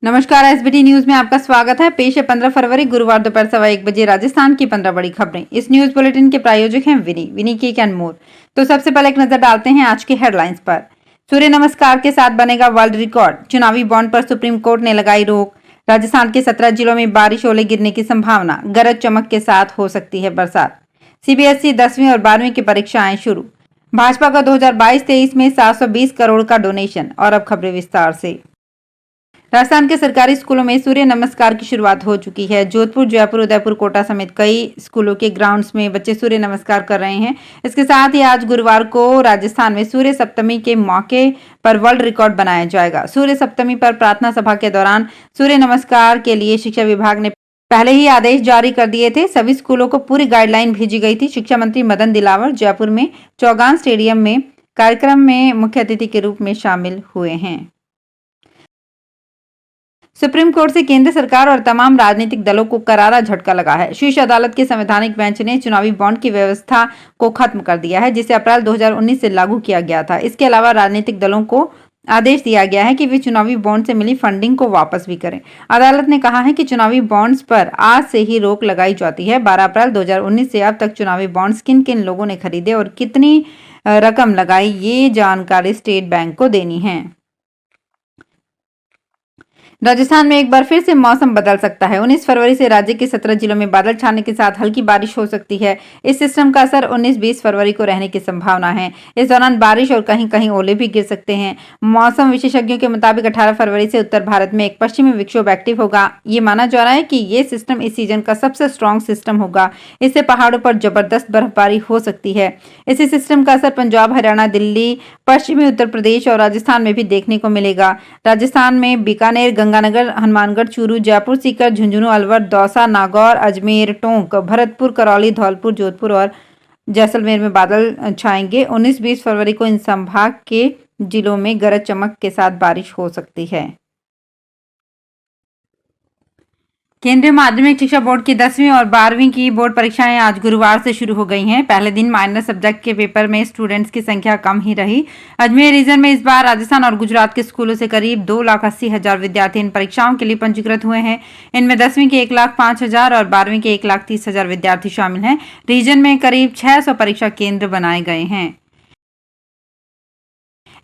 नमस्कार, SBT news में आपका स्वागत है। पेश है 15 फरवरी गुरुवार दोपहर 1:15 बजे राजस्थान की 15 बड़ी खबरें। इस न्यूज बुलेटिन के प्रायोजक हैं विनी केक एंड मोर। तो सबसे पहले एक नजर डालते हैं आज के हेडलाइंस पर। सूर्य नमस्कार के साथ बनेगा वर्ल्ड रिकॉर्ड। चुनावी बॉन्ड पर सुप्रीम कोर्ट ने लगाई रोक। राजस्थान के 17 जिलों में बारिश ओले गिरने की संभावना, गरज चमक के साथ हो सकती है बरसात। सीबीएसई 10वीं और 12वीं की परीक्षाएं शुरू। भाजपा का 2022-23 में 720 करोड़ का डोनेशन। और अब खबरें विस्तार से। राजस्थान के सरकारी स्कूलों में सूर्य नमस्कार की शुरुआत हो चुकी है। जोधपुर, जयपुर, उदयपुर, कोटा समेत कई स्कूलों के ग्राउंड्स में बच्चे सूर्य नमस्कार कर रहे हैं। इसके साथ ही आज गुरुवार को राजस्थान में सूर्य सप्तमी के मौके पर वर्ल्ड रिकॉर्ड बनाया जाएगा। सूर्य सप्तमी पर प्रार्थना सभा के दौरान सूर्य नमस्कार के लिए शिक्षा विभाग ने पहले ही आदेश जारी कर दिए थे। सभी स्कूलों को पूरी गाइडलाइन भेजी गई थी। शिक्षा मंत्री मदन दिलावर जयपुर में चौगान स्टेडियम में कार्यक्रम में मुख्य अतिथि के रूप में शामिल हुए हैं। सुप्रीम कोर्ट से केंद्र सरकार और तमाम राजनीतिक दलों को करारा झटका लगा है। शीर्ष अदालत के संवैधानिक बेंच ने चुनावी बॉन्ड की व्यवस्था को खत्म कर दिया है, जिसे अप्रैल 2019 से लागू किया गया था। इसके अलावा राजनीतिक दलों को आदेश दिया गया है कि वे चुनावी बॉन्ड से मिली फंडिंग को वापस भी करें। अदालत ने कहा है कि चुनावी बॉन्ड्स पर आज से ही रोक लगाई जाती है। 12 अप्रैल 2019 से अब तक चुनावी बॉन्ड्स किन किन लोगों ने खरीदे और कितनी रकम लगाई, ये जानकारी स्टेट बैंक को देनी है। राजस्थान में एक बार फिर से मौसम बदल सकता है। 19 फरवरी से राज्य के 17 जिलों में बादल छाने के साथ हल्की बारिश हो सकती है। इस सिस्टम का असर 19-20 फरवरी को रहने की संभावना है। इस दौरान बारिश और कहीं कहीं ओले भी गिर सकते हैं। मौसम विशेषज्ञों के मुताबिक 18 फरवरी से उत्तर भारत में एक पश्चिमी विक्षोभ एक्टिव होगा। ये माना जा रहा है कि ये सिस्टम इस सीजन का सबसे स्ट्रॉन्ग सिस्टम होगा। इससे पहाड़ों पर जबरदस्त बर्फबारी हो सकती है। इसी सिस्टम का असर पंजाब, हरियाणा, दिल्ली, पश्चिमी उत्तर प्रदेश और राजस्थान में भी देखने को मिलेगा। राजस्थान में बीकानेर, गंगानगर, हनुमानगढ़, चूरू, जयपुर, सीकर, झुंझुनू, अलवर, दौसा, नागौर, अजमेर, टोंक, भरतपुर, करौली, धौलपुर, जोधपुर और जैसलमेर में बादल छाएंगे। 19-20 फरवरी को इन संभाग के जिलों में गरज चमक के साथ बारिश हो सकती है। केंद्रीय माध्यमिक शिक्षा बोर्ड की 10वीं और 12वीं की बोर्ड परीक्षाएं आज गुरुवार से शुरू हो गई हैं। पहले दिन माइनर सब्जेक्ट के पेपर में स्टूडेंट्स की संख्या कम ही रही। अजमेर रीजन में इस बार राजस्थान और गुजरात के स्कूलों से करीब 2,80,000 विद्यार्थी इन परीक्षाओं के लिए पंजीकृत हुए हैं। इनमें 10वीं के 1,05,000 और 12वीं के 1,30,000 विद्यार्थी शामिल हैं। रीजन में करीब 600 परीक्षा केंद्र बनाए गए हैं।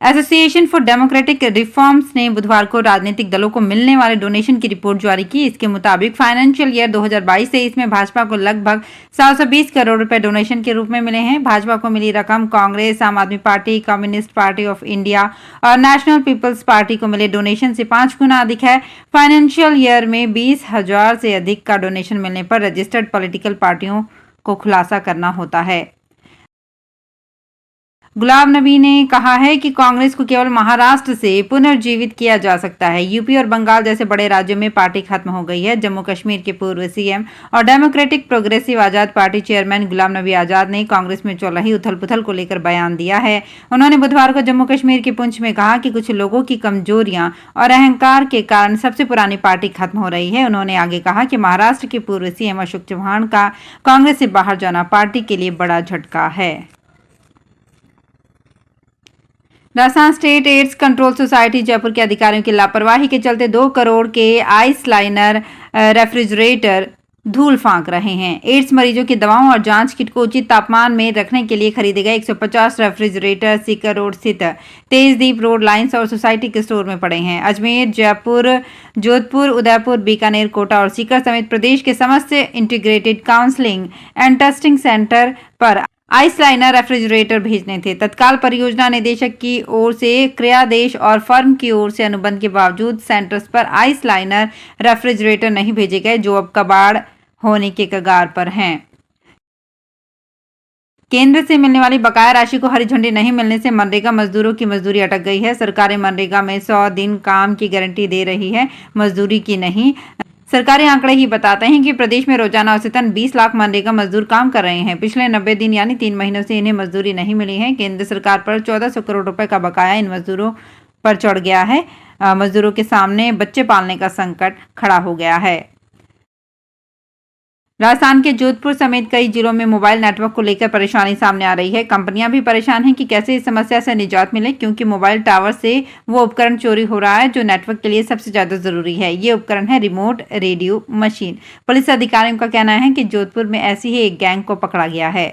एसोसिएशन फॉर डेमोक्रेटिक रिफॉर्म्स ने बुधवार को राजनीतिक दलों को मिलने वाले डोनेशन की रिपोर्ट जारी की। इसके मुताबिक फाइनेंशियल ईयर 2022-23 में भाजपा को लगभग 720 करोड़ रुपए डोनेशन के रूप में मिले हैं। भाजपा को मिली रकम कांग्रेस, आम आदमी party, communist party of India और नेशनल पीपल्स पार्टी को मिले डोनेशन से 5 गुना अधिक है। फाइनेंशियल ईयर में 20,000 से अधिक का डोनेशन मिलने पर रजिस्टर्ड पॉलिटिकल पार्टियों को खुलासा करना होता है। गुलाम नबी ने कहा है कि कांग्रेस को केवल महाराष्ट्र से पुनर्जीवित किया जा सकता है। यूपी और बंगाल जैसे बड़े राज्यों में पार्टी खत्म हो गई है। जम्मू कश्मीर के पूर्व सीएम और डेमोक्रेटिक प्रोग्रेसिव आजाद पार्टी चेयरमैन गुलाम नबी आजाद ने कांग्रेस में चल रही उथल पुथल को लेकर बयान दिया है। उन्होंने बुधवार को जम्मू कश्मीर के पुंछ में कहा कि कुछ लोगों की कमजोरियां और अहंकार के कारण सबसे पुरानी पार्टी खत्म हो रही है। उन्होंने आगे कहा कि महाराष्ट्र के पूर्व सीएम अशोक चव्हाण का कांग्रेस से बाहर जाना पार्टी के लिए बड़ा झटका है। Rajasthan state AIDS control society Jaipur के अधिकारियों की लापरवाही के चलते 2 करोड़ के आइस लाइनर रेफ्रिजरेटर धूल फांक रहे हैं। एड्स मरीजों की दवाओं और जांच किट को उचित तापमान में रखने के लिए खरीदे गए 150 रेफ्रिजरेटर सीकर रोड स्थित तेजदीप रोड लाइंस और सोसाइटी के स्टोर में पड़े हैं। अजमेर, जयपुर, जोधपुर, उदयपुर, बीकानेर, कोटा और सीकर समेत प्रदेश के समस्त integrated counselling and testing centre पर आइस लाइनर रेफ्रिजरेटर भेजने थे। तत्काल परियोजना निदेशक की ओर से क्रियादेश और फर्म की ओर से अनुबंध के बावजूद सेंटर्स पर आइस लाइनर रेफ्रिजरेटर नहीं भेजे गए, जो अब कबाड़ होने के कगार पर हैं। केंद्र से मिलने वाली बकाया राशि को हरी झंडी नहीं मिलने से मनरेगा मजदूरों की मजदूरी अटक गई है। सरकारें मनरेगा में 100 दिन काम की गारंटी दे रही है, मजदूरी की नहीं। सरकारी आंकड़े ही बताते हैं कि प्रदेश में रोजाना औसतन 20 लाख मनरेगा मजदूर काम कर रहे हैं। पिछले 90 दिन यानी 3 महीनों से इन्हें मजदूरी नहीं मिली है। केंद्र सरकार पर 1400 करोड़ रुपए का बकाया इन मजदूरों पर चढ़ गया है। मजदूरों के सामने बच्चे पालने का संकट खड़ा हो गया है। राजस्थान के जोधपुर समेत कई जिलों में मोबाइल नेटवर्क को लेकर परेशानी सामने आ रही है। कंपनियां भी परेशान हैं कि कैसे इस समस्या से निजात मिले, क्योंकि मोबाइल टावर से वो उपकरण चोरी हो रहा है जो नेटवर्क के लिए सबसे ज्यादा जरूरी है। ये उपकरण है रिमोट रेडियो मशीन। पुलिस अधिकारियों का कहना है कि जोधपुर में ऐसी ही एक गैंग को पकड़ा गया है।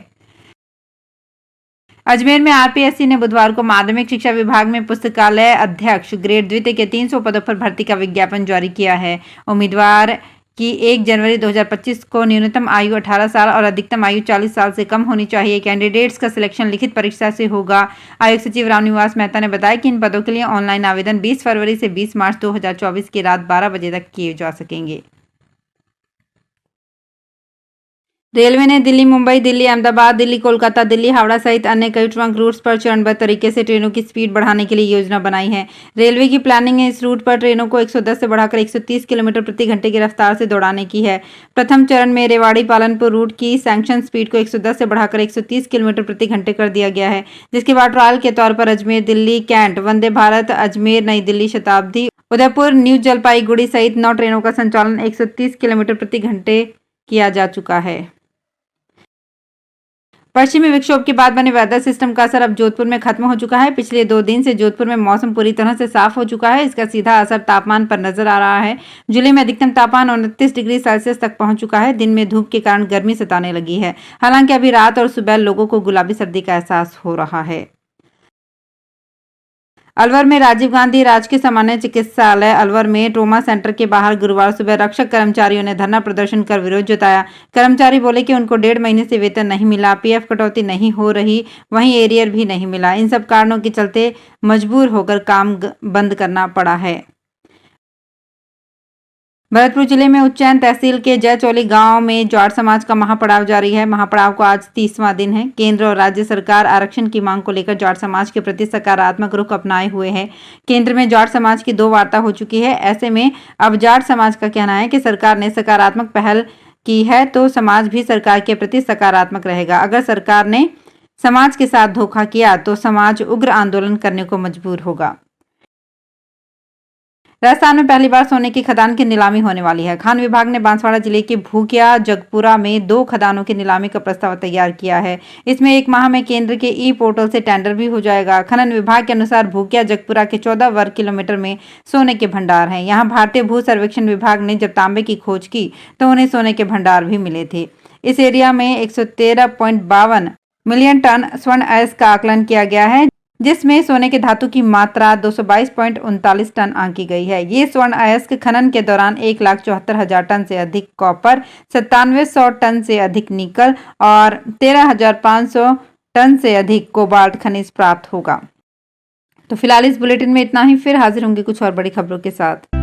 अजमेर में आरपीएससी ने बुधवार को माध्यमिक शिक्षा विभाग में पुस्तकालय अध्यक्ष ग्रेड द्वितीय के 300 पदों पर भर्ती का विज्ञापन जारी किया है। उम्मीदवार की 1 जनवरी 2025 को न्यूनतम आयु 18 साल और अधिकतम आयु 40 साल से कम होनी चाहिए। कैंडिडेट्स का सिलेक्शन लिखित परीक्षा से होगा। आयुक्त सचिव रामनिवास मेहता ने बताया कि इन पदों के लिए ऑनलाइन आवेदन 20 फरवरी से 20 मार्च 2024 की रात 12 बजे तक किए जा सकेंगे। रेलवे ने दिल्ली मुंबई, दिल्ली अहमदाबाद, दिल्ली कोलकाता, दिल्ली हावड़ा सहित अन्य कई ट्रंक रूट्स पर चरणबद्ध तरीके से ट्रेनों की स्पीड बढ़ाने के लिए योजना बनाई है। रेलवे की प्लानिंग है इस रूट पर ट्रेनों को 110 से बढ़ाकर 130 किलोमीटर प्रति घंटे की रफ्तार से दौड़ाने की है। प्रथम चरण में रेवाड़ी पालनपुर रूट की सैंक्शन स्पीड को 110 से बढ़ाकर 130 किलोमीटर प्रति घंटे कर दिया गया है, जिसके बाद ट्रायल के तौर पर अजमेर दिल्ली कैंट, वंदे भारत अजमेर नई दिल्ली शताब्दी, उदयपुर न्यू जलपाईगुड़ी सहित 9 ट्रेनों का संचालन 130 किलोमीटर प्रति घंटे किया जा चुका है। पश्चिमी विक्षोभ के बाद बने वेदर सिस्टम का असर अब जोधपुर में खत्म हो चुका है। पिछले 2 दिन से जोधपुर में मौसम पूरी तरह से साफ हो चुका है। इसका सीधा असर तापमान पर नजर आ रहा है। जिले में अधिकतम तापमान 29 डिग्री सेल्सियस तक पहुंच चुका है। दिन में धूप के कारण गर्मी सताने लगी है। हालांकि अभी रात और सुबह लोगों को गुलाबी सर्दी का एहसास हो रहा है। अलवर में राजीव गांधी राजकीय सामान्य चिकित्सालय अलवर में ट्रोमा सेंटर के बाहर गुरुवार सुबह रक्षक कर्मचारियों ने धरना प्रदर्शन कर विरोध जताया। कर्मचारी बोले कि उनको 1.5 महीने से वेतन नहीं मिला, पीएफ कटौती नहीं हो रही, वहीं एरियर भी नहीं मिला। इन सब कारणों के चलते मजबूर होकर काम बंद करना पड़ा है। भरतपुर जिले में उज्जैन तहसील के जयचौली गांव में जाट समाज का महापड़ाव जारी है। महापड़ाव को आज 30वां दिन है। केंद्र और राज्य सरकार आरक्षण की मांग को लेकर जाट समाज के प्रति सकारात्मक रुख अपनाए हुए है। केंद्र में जाट समाज की 2 वार्ता हो चुकी है। ऐसे में अब जाट समाज का कहना है कि सरकार ने सकारात्मक पहल की है तो समाज भी सरकार के प्रति सकारात्मक रहेगा। अगर सरकार ने समाज के साथ धोखा किया तो समाज उग्र आंदोलन करने को मजबूर होगा। राजस्थान में पहली बार सोने की खदान की नीलामी होने वाली है। खान विभाग ने बांसवाड़ा जिले के भूकिया जगपुरा में 2 खदानों की नीलामी का प्रस्ताव तैयार किया है। इसमें 1 माह में केंद्र के ई पोर्टल से टेंडर भी हो जाएगा। खनन विभाग के अनुसार भूकिया जगपुरा के 14 वर्ग किलोमीटर में सोने के भंडार हैं। यहाँ भारतीय भू सर्वेक्षण विभाग ने जब तांबे की खोज की तो उन्हें सोने के भंडार भी मिले थे। इस एरिया में 113.52 मिलियन टन स्वर्ण अयस्क का आकलन किया गया है, जिसमें सोने के धातु की मात्रा 222.39 टन आंकी गई है। ये स्वर्ण अयस्क खनन के दौरान 1,74,000 टन से अधिक कॉपर, 9700 टन से अधिक निकल और 13,500 टन से अधिक कोबाल्ट खनिज प्राप्त होगा। तो फिलहाल इस बुलेटिन में इतना ही। फिर हाजिर होंगे कुछ और बड़ी खबरों के साथ।